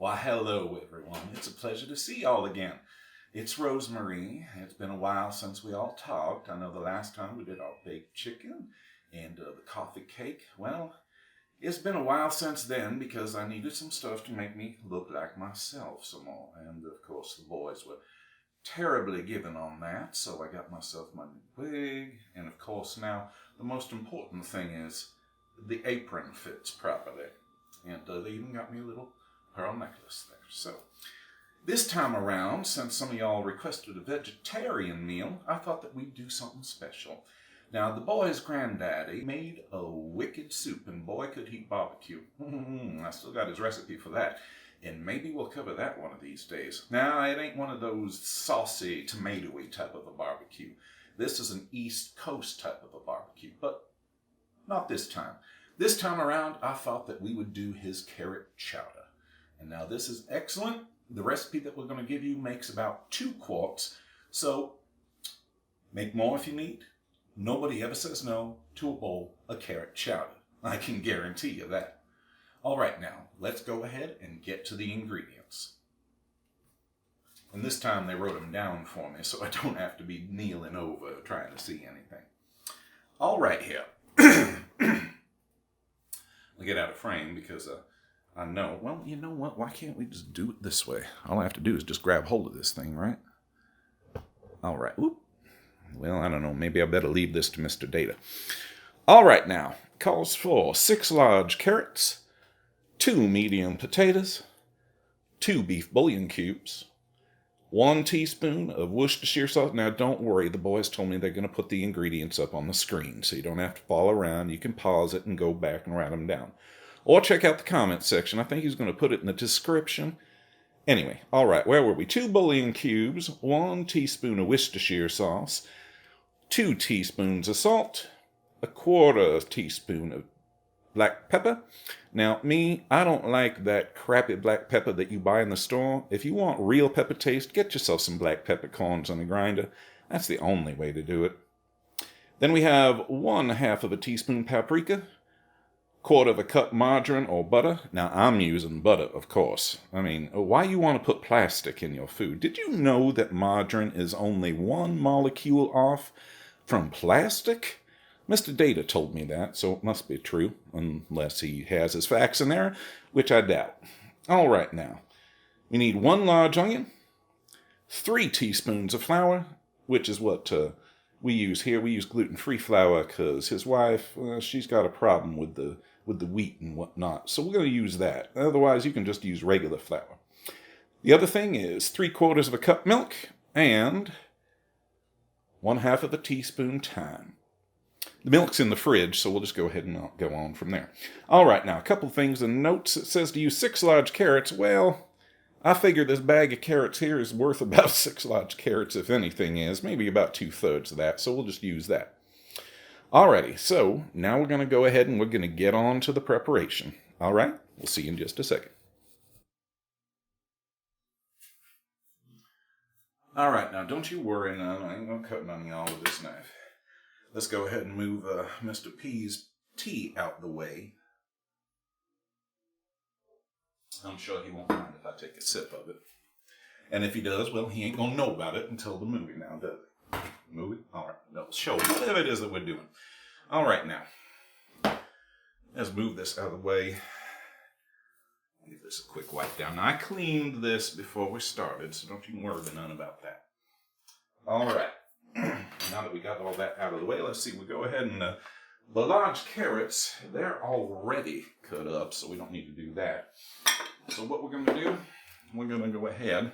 Why, hello, everyone. It's a pleasure to see y'all again. It's Rosemarie. It's been a while since we all talked. I know the last time we did our baked chicken and the coffee cake. Well, it's been a while since then because I needed some stuff to make me look like myself some more. And, of course, the boys were terribly given on that, so I got myself my new wig. And, of course, now the most important thing is the apron fits properly. And they even got me a little pearl necklace there. So this time around, since some of y'all requested a vegetarian meal, I thought that we'd do something special. Now, the boy's granddaddy made a wicked soup, and boy, could he barbecue. I still got his recipe for that, and maybe we'll cover that one of these days. Now, it ain't one of those saucy, tomatoey type of a barbecue. This is an East Coast type of a barbecue, but not this time. This time around, I thought that we would do his carrot chowder. And now this is excellent. The recipe that we're going to give you makes about 2 quarts. So make more if you need. Nobody ever says no to a bowl of carrot chowder. I can guarantee you that. All right, now let's go ahead and get to the ingredients. And this time they wrote them down for me so I don't have to be kneeling over trying to see anything. All right, here. I'll get out of frame because I know, well, you know what? Why can't we just do it this way? All I have to do is just grab hold of this thing, right? All right. Whoop. Well, I don't know. Maybe I better leave this to Mr. Data. All right, now. Calls for 6 large carrots, 2 medium potatoes, 2 beef bouillon cubes, 1 teaspoon of Worcestershire sauce. Now, don't worry. The boys told me they're going to put the ingredients up on the screen, so you don't have to follow around. You can pause it and go back and write them down. Or check out the comments section. I think he's going to put it in the description. Anyway, all right, where were we? 2 bouillon cubes, 1 teaspoon of Worcestershire sauce, 2 teaspoons of salt, 1/4 teaspoon of black pepper. Now, I don't like that crappy black pepper that you buy in the store. If you want real pepper taste, get yourself some black peppercorns on a grinder. That's the only way to do it. Then we have 1/2 teaspoon paprika, 1/4 cup margarine or butter. Now, I'm using butter, of course. I mean, why you want to put plastic in your food? Did you know that margarine is only 1 molecule off from plastic? Mr. Data told me that, so it must be true, unless he has his facts in there, which I doubt. All right, now, we need 1 large onion, 3 teaspoons of flour, which is what we use here. We use gluten-free flour because his wife, she's got a problem with the wheat and whatnot, so we're going to use that. Otherwise, you can just use regular flour. The other thing is 3/4 cup milk and 1/2 teaspoon thyme. The milk's in the fridge, so we'll just go ahead and go on from there. All right, now, a couple things in notes. It says to use 6 large carrots. Well, I figure this bag of carrots here is worth about 6 large carrots, if anything is. Maybe about 2/3 of that, so we'll just use that. Alrighty, so now we're going to go ahead and we're going to get on to the preparation. All right, we'll see you in just a second. All right, now don't you worry now. I ain't going to cut none of y'all with this knife. Let's go ahead and move Mr. P's tea out the way. I'm sure he won't mind if I take a sip of it. And if he does, well, he ain't going to know about it until the movie now, does he? Movie? All right, no, show, whatever it is that we're doing. All right, now, let's move this out of the way. Give this a quick wipe down. Now, I cleaned this before we started, so don't you worry none about that. All right, now that we got all that out of the way, let's see, we'll go ahead and, the large carrots, they're already cut up, so we don't need to do that. So what we're going to do, we're going to go ahead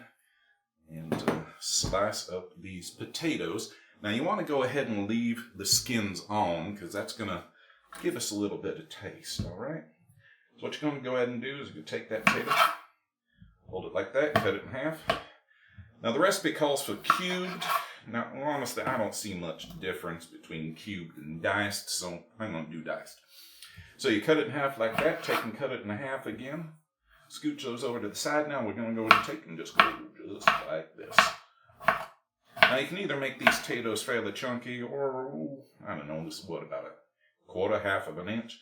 and slice up these potatoes. Now, you want to go ahead and leave the skins on because that's going to give us a little bit of taste, all right? So what you're going to go ahead and do is you take that potato, hold it like that, cut it in half. Now, the recipe calls for cubed. Now, honestly, I don't see much difference between cubed and diced, so I'm going to do diced. So you cut it in half like that, take and cut it in half again. Scooch those over to the side. Now we're going to go and take and just go just like this. Now you can either make these potatoes fairly chunky or, I don't know, this is what, about a 1/4, 1/2 inch.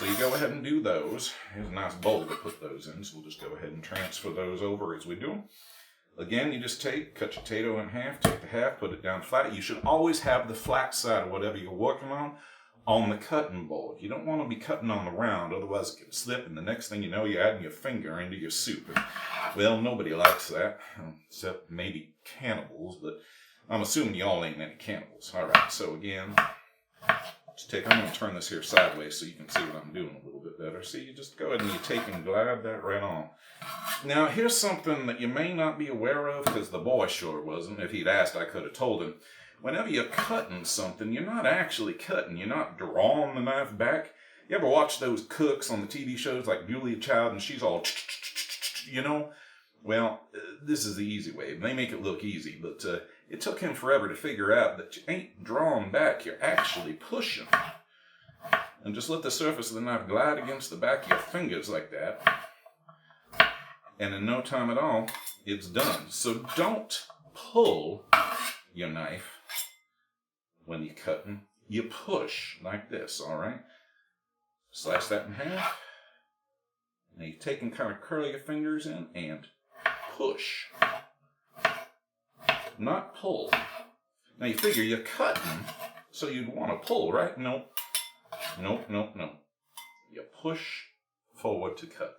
So you go ahead and do those. Here's a nice bowl to put those in, so we'll just go ahead and transfer those over as we do them. Again, you just cut your potato in half, take the half, put it down flat. You should always have the flat side of whatever you're working on the cutting board. You don't want to be cutting on the round, otherwise it can slip, and the next thing you know, you're adding your finger into your soup. And, well, nobody likes that, except maybe cannibals, but I'm assuming y'all ain't any cannibals. All right, so again, I'm going to turn this here sideways so you can see what I'm doing a little bit better. See, you just go ahead and you take and glide that right on. Now, here's something that you may not be aware of, because the boy sure wasn't. If he'd asked, I could have told him. Whenever you're cutting something, you're not actually cutting. You're not drawing the knife back. You ever watch those cooks on the TV shows like Julia Child, and she's all, you know? Well, this is the easy way. They make it look easy, but it took him forever to figure out that you ain't drawing back. You're actually pushing. And just let the surface of the knife glide against the back of your fingers like that. And in no time at all, it's done. So don't pull your knife when you're cutting. You push like this, all right? Slice that in half. Now you take and kind of curl your fingers in and push. Not pull. Now you figure you're cutting, so you'd want to pull, right? Nope. Nope, nope, nope. You push forward to cut.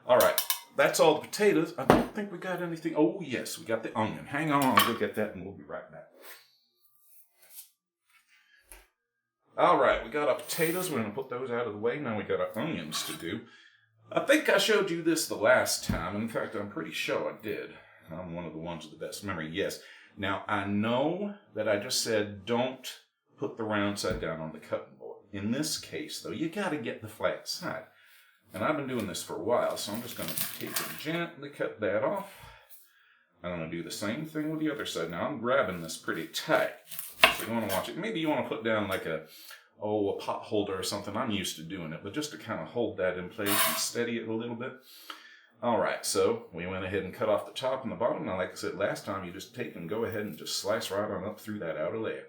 All right. That's all the potatoes. I don't think we got anything. Oh, yes, we got the onion. Hang on, I'll go get that and we'll be right back. All right, we got our potatoes. We're going to put those out of the way. Now we got our onions to do. I think I showed you this the last time. In fact, I'm pretty sure I did. I'm one of the ones with the best memory. Yes. Now, I know that I just said don't put the round side down on the cutting board. In this case, though, you got to get the flat side. And I've been doing this for a while, so I'm just going to take and gently cut that off. I'm going to do the same thing with the other side. Now, I'm grabbing this pretty tight. So you want to watch it. Maybe you want to put down like a pot holder or something. I'm used to doing it, but just to kind of hold that in place and steady it a little bit. All right, so we went ahead and cut off the top and the bottom. Now, like I said last time, you just take and go ahead and just slice right on up through that outer layer.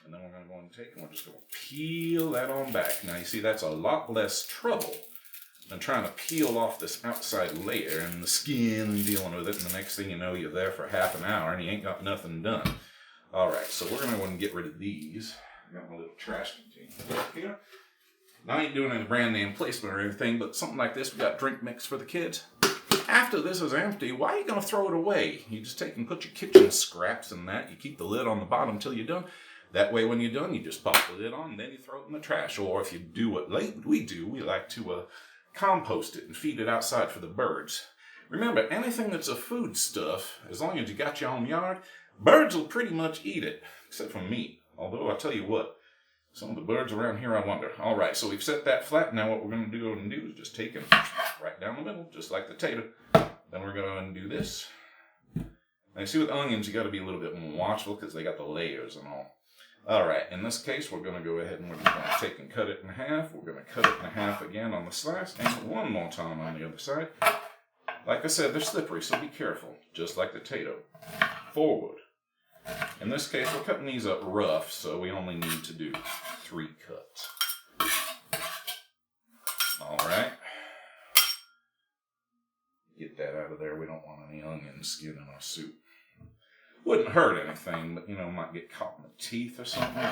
And then we're going to go and take and we're just going to peel that on back. Now, you see, that's a lot less trouble than trying to peel off this outside layer and the skin and dealing with it, and the next thing you know, you're there for half an hour and you ain't got nothing done. All right, so we're going to go and get rid of these. I got my little trash container here. Now, I ain't doing any brand name placement or anything, but something like this, we got drink mix for the kids. After this is empty, why are you going to throw it away? You just take and put your kitchen scraps in that. You keep the lid on the bottom until you're done. That way, when you're done, you just pop the lid on, and then you throw it in the trash. Or if you do what we do, we like to compost it and feed it outside for the birds. Remember, anything that's a food stuff, as long as you got your own yard, birds will pretty much eat it, except for meat. Although, I'll tell you what, some of the birds around here, I wonder. All right, so we've set that flat. Now what we're going to do is just take it right down the middle, just like the tater. Then we're going to do this. Now, you see, with onions, you got to be a little bit more watchful because they got the layers and all. All right, in this case, we're going to go ahead and we're just going to take and cut it in half. We're going to cut it in half again on the slice, and one more time on the other side. Like I said, they're slippery, so be careful. Just like the potato. Forward. In this case, we're cutting these up rough, so we only need to do 3 cuts. All right. Get that out of there. We don't want any onion skin in our soup. Wouldn't hurt anything, but, might get caught in the teeth or something.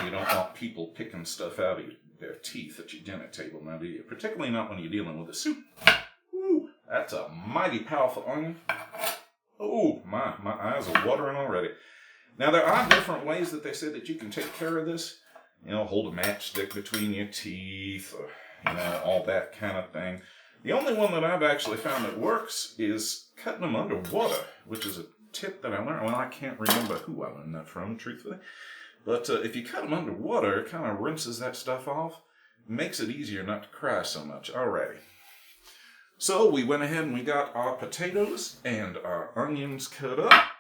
You don't want people picking stuff out of their teeth at your dinner table, now do you? Particularly not when you're dealing with a soup. Ooh, that's a mighty powerful onion. Oh, my eyes are watering already. Now, there are different ways that they say that you can take care of this. Hold a matchstick between your teeth or, all that kind of thing. The only one that I've actually found that works is cutting them underwater, which is a tip that I learned. Well, I can't remember who I learned that from, truthfully. But if you cut them underwater, it kind of rinses that stuff off. Makes it easier not to cry so much. Alrighty. So we went ahead and we got our potatoes and our onions cut up.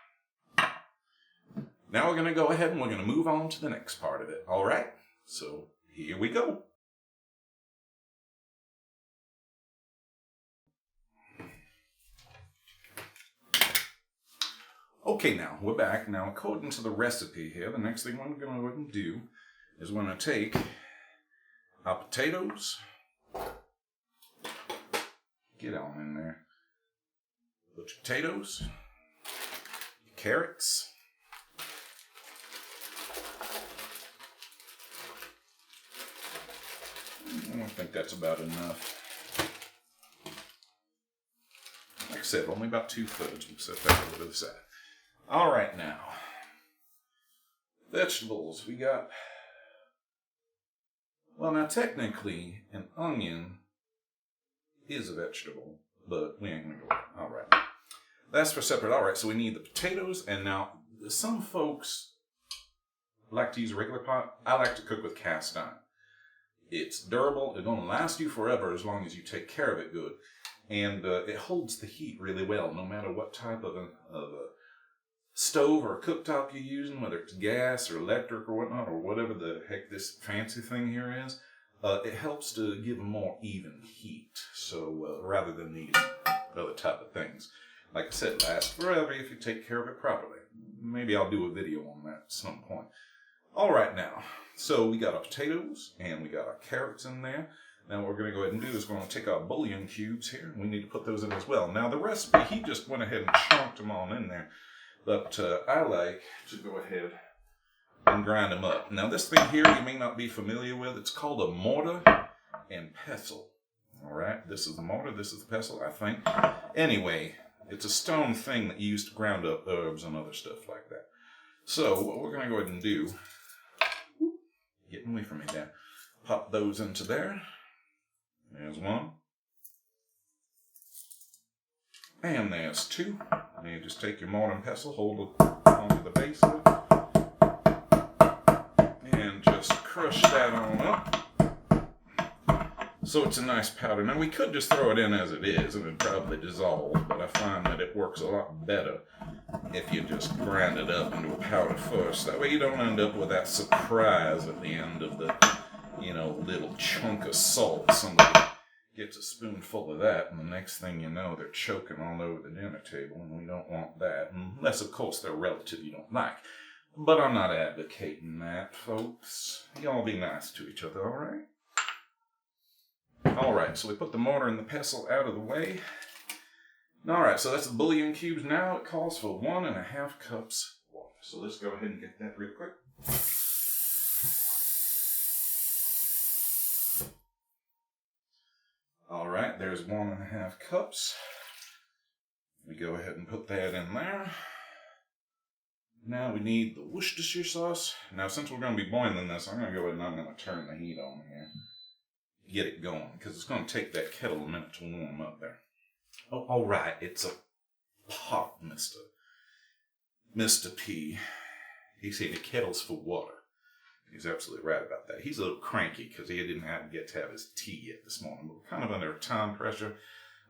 Now we're going to go ahead and we're going to move on to the next part of it. Alright? So here we go. Okay, now, we're back. Now, according to the recipe here, the next thing we're going to go and do is we're going to take our potatoes. Get on in there. Put your potatoes, your carrots, I think that's about enough. Like I said, only about 2/3. We'll set that over to the side. All right, now, vegetables. We got, well, now technically an onion is a vegetable, but we ain't gonna go with it. All right. That's for separate. All right, so we need the potatoes, and now some folks like to use a regular pot. I like to cook with cast iron. It's durable. It's going to last you forever as long as you take care of it good. And it holds the heat really well, no matter what type of a stove or cooktop you're using, whether it's gas or electric or whatnot, or whatever the heck this fancy thing here is. It helps to give a more even heat, so rather than these other type of things. Like I said, lasts forever if you take care of it properly. Maybe I'll do a video on that at some point. All right, now. So we got our potatoes and we got our carrots in there. Now what we're going to go ahead and do is we're going to take our bouillon cubes here. We need to put those in as well. Now the recipe, he just went ahead and chunked them all in there. But I like to go ahead and grind them up. Now this thing here you may not be familiar with. It's called a mortar and pestle. All right, this is the mortar, this is the pestle, I think. Anyway, it's a stone thing that you use to ground up herbs and other stuff like that. So what we're going to go ahead and do, getting away from me there, pop those into there. There's one. And there's two. And you just take your mortar and pestle, hold it onto the base of it, and just crush that on up. So it's a nice powder. Now we could just throw it in as it is and it'd probably dissolve, but I find that it works a lot better if you just grind it up into a powder first. That way you don't end up with that surprise at the end of the, little chunk of salt. Somebody gets a spoonful of that and the next thing you know they're choking all over the dinner table, and we don't want that. Unless of course they're a relative you don't like. But I'm not advocating that, folks. Y'all be nice to each other, alright? Alright, so we put the mortar and the pestle out of the way. Alright, so that's the bouillon cubes. Now it calls for 1.5 cups water. So let's go ahead and get that real quick. Alright, there's 1.5 cups. We go ahead and put that in there. Now we need the Worcestershire sauce. Now since we're going to be boiling this, I'm going to go ahead and I'm going to turn the heat on here. Get it going, because it's going to take that kettle a minute to warm up there. Oh, all right, it's a pot, Mr. P. He said the kettle's for water. He's absolutely right about that. He's a little cranky because he didn't get to have his tea yet this morning. But we're kind of under time pressure.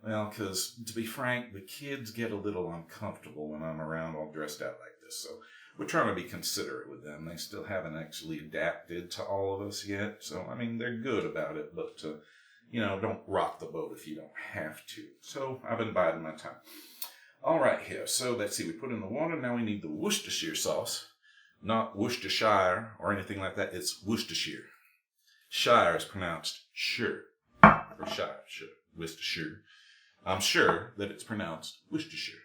Well, because to be frank, the kids get a little uncomfortable when I'm around all dressed out like this. So we're trying to be considerate with them. They still haven't actually adapted to all of us yet. So, I mean, they're good about it. But, don't rock the boat if you don't have to. So I've been biding my time. All right, here. So let's see. We put in the water. Now we need the Worcestershire sauce. Not Worcestershire or anything like that. It's Worcestershire. Shire is pronounced sure. Or shire, sure. Worcestershire. I'm sure that it's pronounced Worcestershire.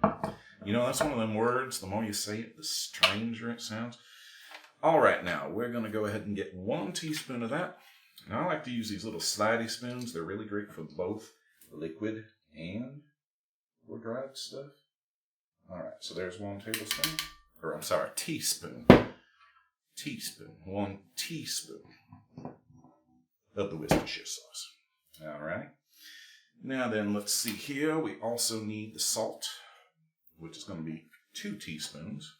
That's one of them words, the more you say it, the stranger it sounds. All right, now, we're going to go ahead and get 1 teaspoon of that. Now, I like to use these little slidey spoons. They're really great for both liquid and for dried stuff. All right, so there's 1 tablespoon. Or, I'm sorry, teaspoon. 1 teaspoon of the Worcestershire sauce. All right. Now then, let's see here. We also need the salt, which is going to be 2 teaspoons.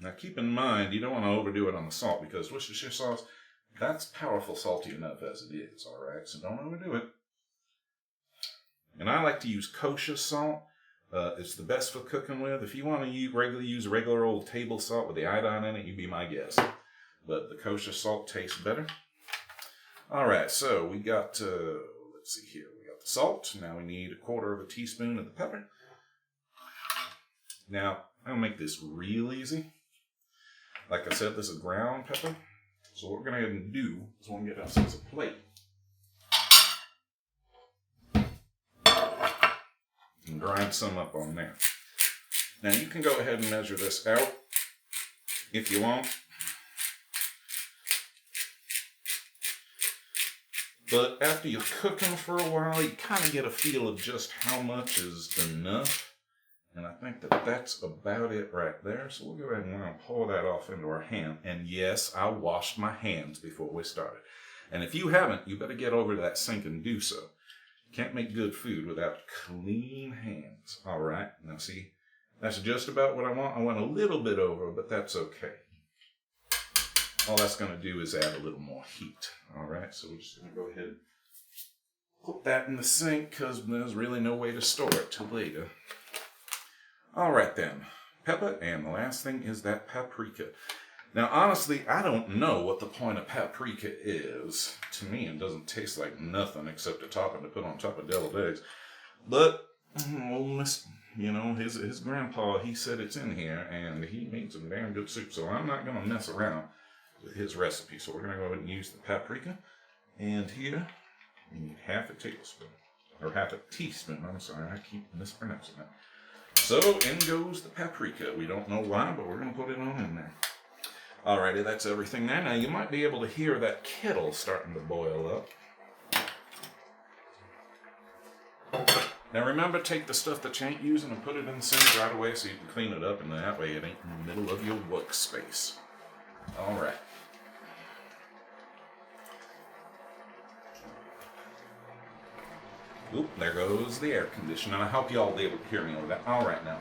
Now keep in mind, you don't want to overdo it on the salt because Worcestershire sauce, that's powerful salty enough as it is, all right? So don't overdo it. And I like to use kosher salt. It's the best for cooking with. If you want to use regular old table salt with the iodine in it, you'd be my guest. But the kosher salt tastes better. All right, so we got, let's see here. We got the salt. Now we need 1/4 teaspoon of the pepper. Now, I'll make this real easy. Like I said, this is ground pepper. So what we're going to go ahead and do is we're going to get ourselves a plate. And grind some up on there. Now you can go ahead and measure this out if you want. But after you cook them for a while, you kind of get a feel of just how much is enough. And I think that that's about it right there. So we'll go ahead and we're going to pour that off into our ham. And yes, I washed my hands before we started. And if you haven't, you better get over to that sink and do so. You can't make good food without clean hands. All right. Now see, that's just about what I want. I went a little bit over, but that's okay. All that's going to do is add a little more heat. All right. So we're just going to go ahead and put that in the sink because there's really no way to store it till later. All right then, pepper, and the last thing is that paprika. Now, honestly, I don't know what the point of paprika is. To me, it doesn't taste like nothing except a topping to put on top of deviled eggs. But, you know, his grandpa, he said it's in here, and he made some damn good soup, so I'm not going to mess around with his recipe. So we're going to go ahead and use the paprika. And here, you need half a tablespoon, or half a teaspoon. I'm sorry, I keep mispronouncing that. So in goes the paprika. We don't know why, but we're going to put it on in there. Alrighty, that's everything there. Now you might be able to hear that kettle starting to boil up. Now remember, take the stuff that you ain't using and put it in the sink right away so you can clean it up, and that way it ain't in the middle of your workspace. Alright. Oop, there goes the air conditioner. I hope you all will be able to hear me over that. All right, now.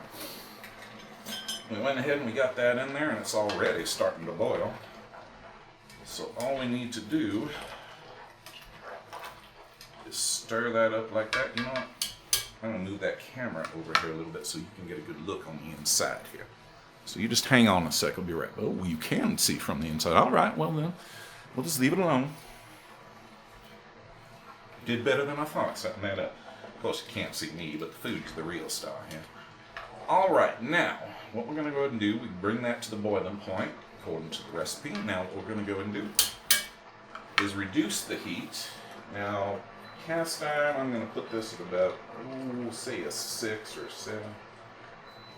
We went ahead and we got that in there, and it's already starting to boil. So all we need to do is stir that up like that. You know what? I'm going to move that camera over here a little bit so you can get a good look on the inside here. So you just hang on a sec. I'll be right back. Oh, you can see from the inside. All right, well then, we'll just leave it alone. Did better than I thought, setting that up. Of course, you can't see me, but the food's the real star here. All right, now, what we're going to go ahead and do, we bring that to the boiling point, according to the recipe. Now, what we're going to go ahead and do is reduce the heat. Now, cast iron, I'm going to put this at about, say a 6 or 7.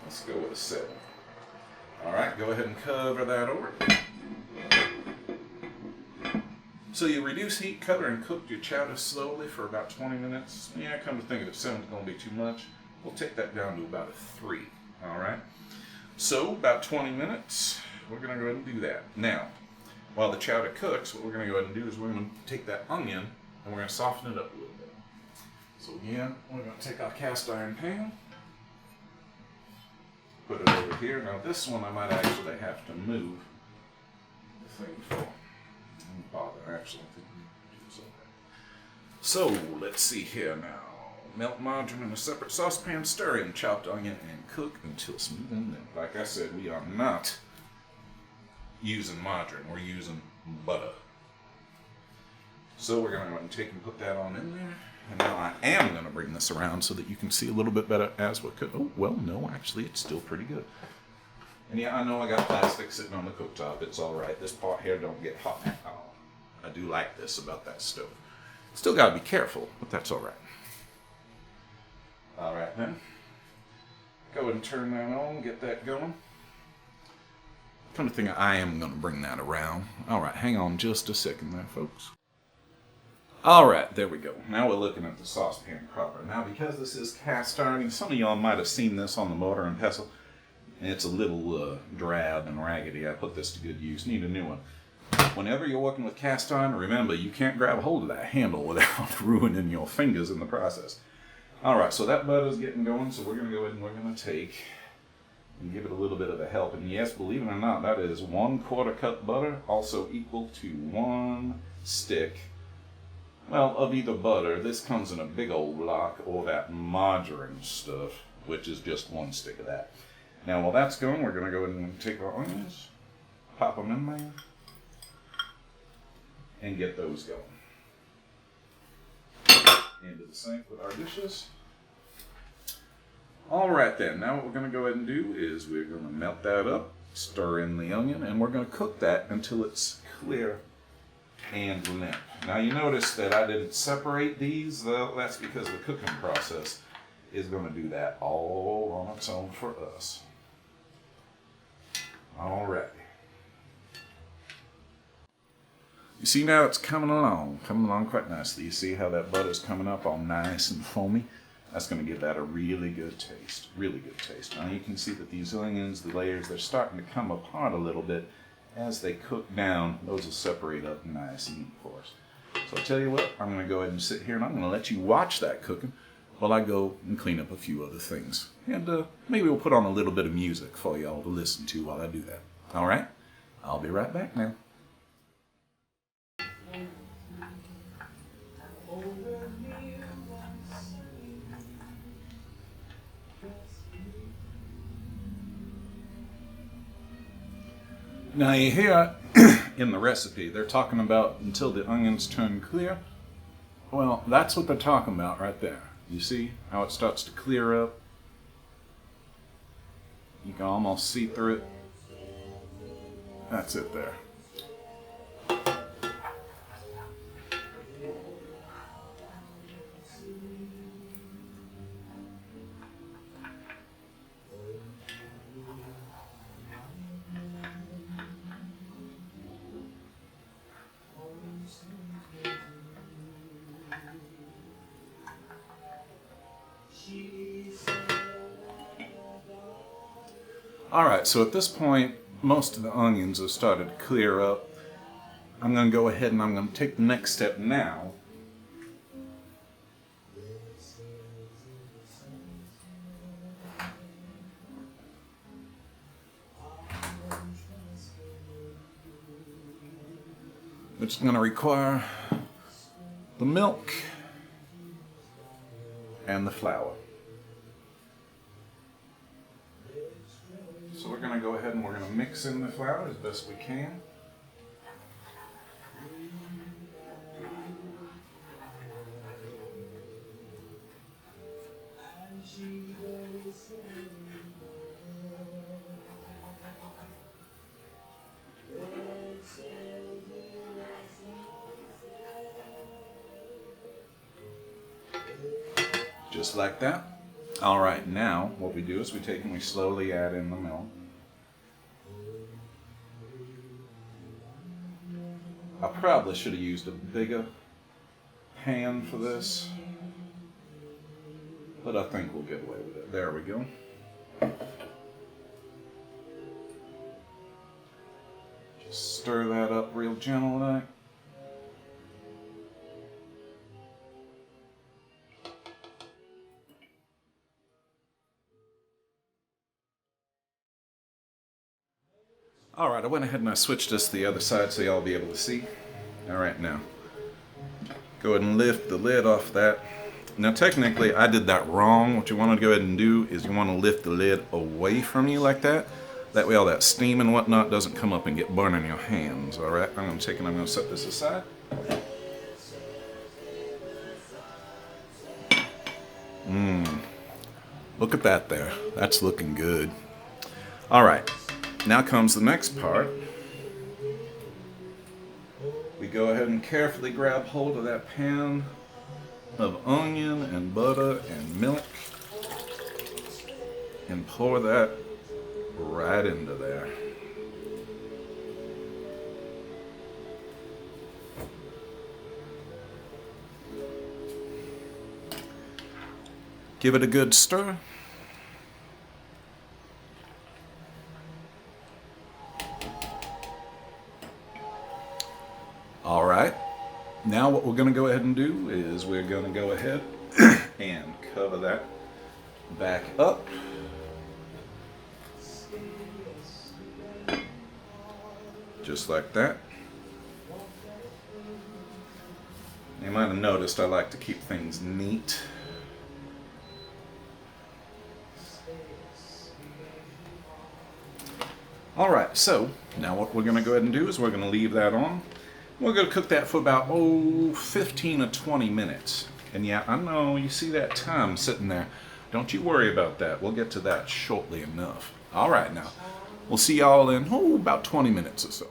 Let's go with a 7. All right, go ahead and cover that over. So you reduce heat, cover, and cook your chowder slowly for about 20 minutes. Yeah, come to think of it, 7 is going to be too much. We'll take that down to about a 3. All right. So about 20 minutes, we're going to go ahead and do that. Now, while the chowder cooks, what we're going to go ahead and do is we're going to take that onion and we're going to soften it up a little bit. So again, we're going to take our cast iron pan, put it over here. Now this one I might actually have to move the thing for. Bother actually. So let's see here now. Melt margarine in a separate saucepan, stir in chopped onion, and cook until smooth and limp. Like I said, we are not using margarine, we're using butter. So we're going to go ahead and take and put that on in there. And now I am going to bring this around so that you can see a little bit better as we cook. Oh, well, no, actually, it's still pretty good. And yeah, I know I got plastic sitting on the cooktop. It's all right. This part here don't get hot at all. I do like this about that stove. Still got to be careful, but that's all right. All right, then. Go ahead and turn that on, get that going. Kind of thing, I am going to bring that around. All right, hang on just a second there, folks. All right, there we go. Now we're looking at the saucepan proper. Now, because this is cast iron, some of y'all might have seen this on the mortar and pestle. It's a little drab and raggedy. I put this to good use. Need a new one. Whenever you're working with cast iron, remember, you can't grab a hold of that handle without ruining your fingers in the process. All right, so that butter's getting going, so we're going to go ahead and we're going to take and give it a little bit of a help. And yes, believe it or not, that is 1/4 cup butter, also equal to 1 stick, well, of either butter. This comes in a big old block, or that margarine stuff, which is just 1 stick of that. Now, while that's going, we're going to go ahead and take our onions, pop them in there, and get those going. Into the sink with our dishes. All right then, now what we're going to go ahead and do is we're going to melt that up, stir in the onion, and we're going to cook that until it's clear and limp. Now you notice that I didn't separate these, though. That's because the cooking process is going to do that all on its own for us. Alright. You see now it's coming along quite nicely. You see how that butter's coming up all nice and foamy? That's going to give that a really good taste, really good taste. Now you can see that these onions, the layers, they're starting to come apart a little bit. As they cook down, those will separate up nice and neat for us. So I'll tell you what, I'm going to go ahead and sit here and I'm going to let you watch that cooking while I go and clean up a few other things. And maybe we'll put on a little bit of music for y'all to listen to while I do that. Alright? I'll be right back now. Now you hear in the recipe, they're talking about until the onions turn clear. Well, that's what they're talking about right there. You see how it starts to clear up? You can almost see through it. That's it there. Alright, so at this point, most of the onions have started to clear up. I'm going to go ahead and I'm going to take the next step now. Which is going to require the milk and the flour. So we're going to go ahead and we're going to mix in the flour as best we can. Just like that. Alright, now what we do is we take and we slowly add in the milk. I probably should have used a bigger pan for this, but I think we'll get away with it. There we go. Just stir that up real gentle like. Alright, I went ahead and I switched this to the other side so y'all be able to see. Alright, now, go ahead and lift the lid off that. Now technically, I did that wrong. What you want to go ahead and do is you want to lift the lid away from you like that. That way all that steam and whatnot doesn't come up and get burned in your hands. Alright, I'm going to take and I'm going to set this aside. Look at that there. That's looking good. Alright. Now comes the next part. We go ahead and carefully grab hold of that pan of onion and butter and milk and pour that right into there. Give it a good stir. Alright, now what we're going to go ahead and do is we're going to go ahead and cover that back up. Just like that. You might have noticed I like to keep things neat. Alright, so now what we're going to go ahead and do is we're going to leave that on. We're going to cook that for about, 15 or 20 minutes. And yeah, I know, you see that thyme sitting there. Don't you worry about that. We'll get to that shortly enough. Alright now, we'll see y'all in, about 20 minutes or so.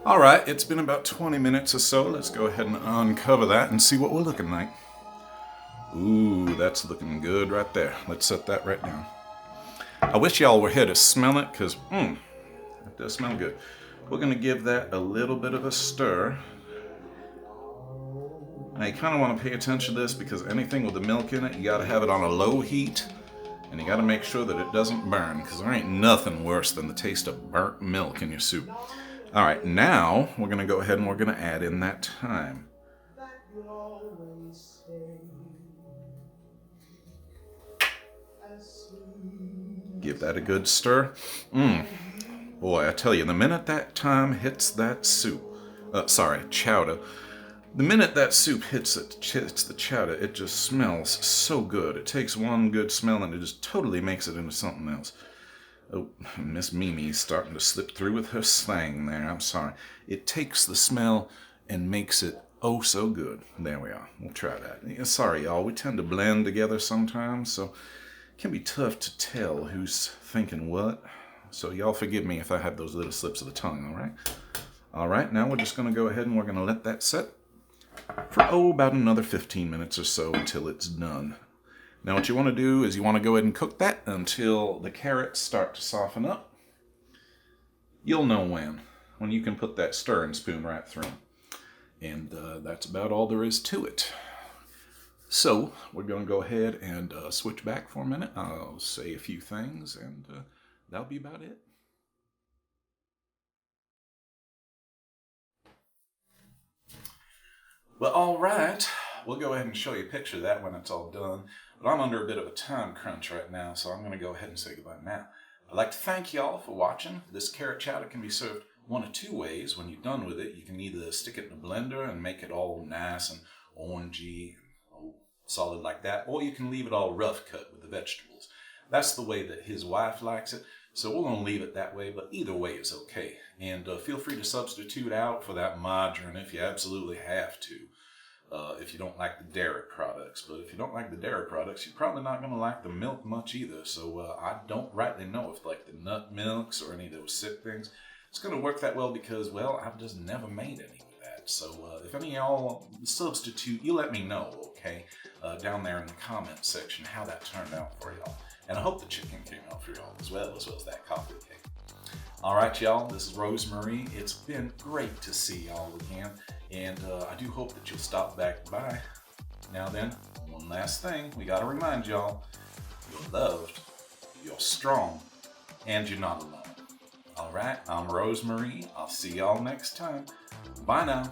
All right, it's been about 20 minutes or so. Let's go ahead and uncover that and see what we're looking like. Ooh, that's looking good right there. Let's set that right down. I wish y'all were here to smell it, because it does smell good. We're going to give that a little bit of a stir. Now you kind of want to pay attention to this, because anything with the milk in it, you got to have it on a low heat. And you got to make sure that it doesn't burn, because there ain't nothing worse than the taste of burnt milk in your soup. All right, now we're going to go ahead and we're going to add in that thyme. Give that a good stir. Boy, I tell you, the minute that thyme hits that soup, chowder, the minute that soup hits the chowder, it just smells so good. It takes one good smell and it just totally makes it into something else. Oh, Miss Mimi's starting to slip through with her slang there. I'm sorry. It takes the smell and makes it oh so good. There we are. We'll try that. Sorry, y'all. We tend to blend together sometimes, so it can be tough to tell who's thinking what. So y'all forgive me if I have those little slips of the tongue, all right? All right, now we're just going to go ahead and we're going to let that set for, about another 15 minutes or so until it's done. Now what you want to do is you want to go ahead and cook that until the carrots start to soften up. You'll know when you can put that stirring spoon right through them. And that's about all there is to it. So we're going to go ahead and switch back for a minute. I'll say a few things and that'll be about it. Well, all right. We'll go ahead and show you a picture of that when it's all done. But I'm under a bit of a time crunch right now, so I'm going to go ahead and say goodbye now. I'd like to thank y'all for watching. This carrot chowder can be served one of two ways. When you're done with it, you can either stick it in a blender and make it all nice and orangey, solid like that, or you can leave it all rough cut with the vegetables. That's the way that his wife likes it, so we're going to leave it that way, but either way is okay. And feel free to substitute out for that margarine if you absolutely have to. If you don't like the dairy products. But if you don't like the dairy products, you're probably not going to like the milk much either. So I don't rightly know if like the nut milks or any of those sick things, it's going to work that well because, well, I've just never made any with that. So if any of y'all substitute, you let me know, okay? Down there in the comments section how that turned out for y'all. And I hope the chicken came out for y'all as well as that coffee cake. All right, y'all, this is Rosemarie. It's been great to see y'all again. And I do hope that you'll stop back by. Now then, one last thing. We got to remind y'all, you're loved, you're strong, and you're not alone. All right, I'm Rosemarie. I'll see y'all next time. Bye now.